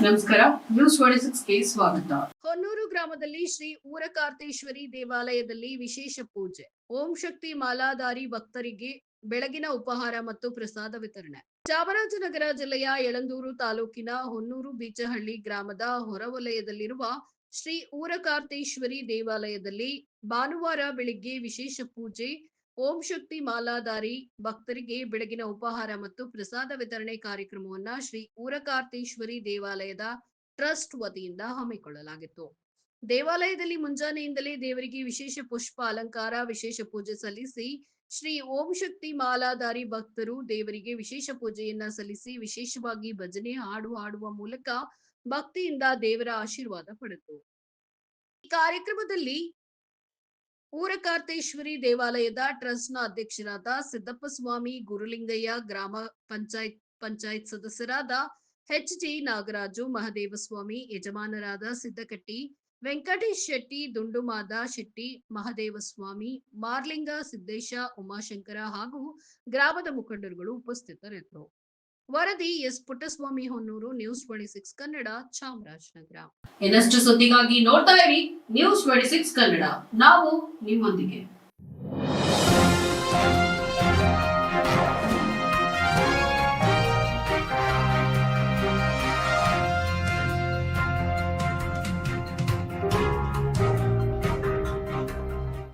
ನಮಸ್ಕಾರ, ನ್ಯೂಸ್ 26ಗೆ ಸ್ವಾಗತ. ಹೊನ್ನೂರು ಗ್ರಾಮದಲ್ಲಿ ಶ್ರೀ ಊರಕಾರ್ತೇಶ್ವರಿ ದೇವಾಲಯದಲ್ಲಿ ವಿಶೇಷ ಪೂಜೆ. ಓಂ ಶಕ್ತಿ ಮಾಲಾಧಾರಿ ಭಕ್ತರಿಗೆ ಬೆಳಗಿನ ಉಪಹಾರ ಮತ್ತು ಪ್ರಸಾದ ವಿತರಣೆ. ಚಾಮರಾಜನಗರ ಜಿಲ್ಲೆಯ ಯಳಂದೂರು ತಾಲೂಕಿನ ಹೊನ್ನೂರು ಬೀಚಹಳ್ಳಿ ಗ್ರಾಮದ ಹೊರವಲಯದಲ್ಲಿರುವ ಶ್ರೀ ಊರಕಾರ್ತೇಶ್ವರಿ ದೇವಾಲಯದಲ್ಲಿ ಭಾನುವಾರ ಬೆಳಿಗ್ಗೆ ವಿಶೇಷ ಪೂಜೆ, ಓಂ ಶಕ್ತಿ ಮಾಲಾಧಾರಿ ಭಕ್ತರಿಗೆ ಬೆಳಗಿನ ಉಪಹಾರ ಮತ್ತು ಪ್ರಸಾದ ವಿತರಣೆ ಕಾರ್ಯಕ್ರಮವನ್ನ ಶ್ರೀ ಊರಕಾರ್ತೇಶ್ವರಿ ದೇವಾಲಯದ ಟ್ರಸ್ಟ್ ವತಿಯಿಂದ ಹಮ್ಮಿಕೊಳ್ಳಲಾಗಿತ್ತು. ದೇವಾಲಯದಲ್ಲಿ ಮುಂಜಾನೆಯಿಂದಲೇ ದೇವರಿಗೆ ವಿಶೇಷ ಪುಷ್ಪ ಅಲಂಕಾರ, ವಿಶೇಷ ಪೂಜೆ ಸಲ್ಲಿಸಿ ಶ್ರೀ ಓಂ ಶಕ್ತಿ ಮಾಲಾಧಾರಿ ಭಕ್ತರು ದೇವರಿಗೆ ವಿಶೇಷ ಪೂಜೆಯನ್ನ ಸಲ್ಲಿಸಿ ವಿಶೇಷವಾಗಿ ಭಜನೆ ಹಾಡು ಹಾಡುವ ಮೂಲಕ ಭಕ್ತಿಯಿಂದ ದೇವರ ಆಶೀರ್ವಾದ ಪಡೆದರು. ಈ ಕಾರ್ಯಕ್ರಮದಲ್ಲಿ ಊರಕಾರ್ತೇಶ್ವರಿ ದೇವಾಲಯದ ಟ್ರಸ್ಟ್ನ ಅಧ್ಯಕ್ಷರಾದ ಸಿದ್ದಪ್ಪ ಸ್ವಾಮಿ ಗುರುಲಿಂಗಯ್ಯ, ಗ್ರಾಮ ಪಂಚಾಯತ್ ಸದಸ್ಯರಾದ ಎಚ್.ಜಿ. ನಾಗರಾಜು, ಮಹದೇವಸ್ವಾಮಿ, ಯಜಮಾನರಾದ ಸಿದ್ದಕಟ್ಟಿ, ವೆಂಕಟೇಶ್ ಶೆಟ್ಟಿ, ದುಂಡುಮಾದ ಶೆಟ್ಟಿ, ಮಹದೇವಸ್ವಾಮಿ, ಮಾರ್ಲಿಂಗ, ಸಿದ್ದೇಶ, ಉಮಾಶಂಕರ ಹಾಗೂ ಗ್ರಾಮದ ಮುಖಂಡರುಗಳು ಉಪಸ್ಥಿತರಿದ್ದರು. ವರದಿ ಎಸ್. ಪುಟ್ಟಸ್ವಾಮಿ, ಹೊನ್ನೂರು, ನ್ಯೂಸ್ 26 ಕನ್ನಡ, ಚಾಮರಾಜನಗರ. ಇನ್ನಷ್ಟು ಸುದ್ದಿಗಾಗಿ ನೋಡ್ತಾ ಇರಿ ನ್ಯೂಸ್ 26 ಕನ್ನಡ. ನಾವು ನಿಮ್ಮೊಂದಿಗೆ.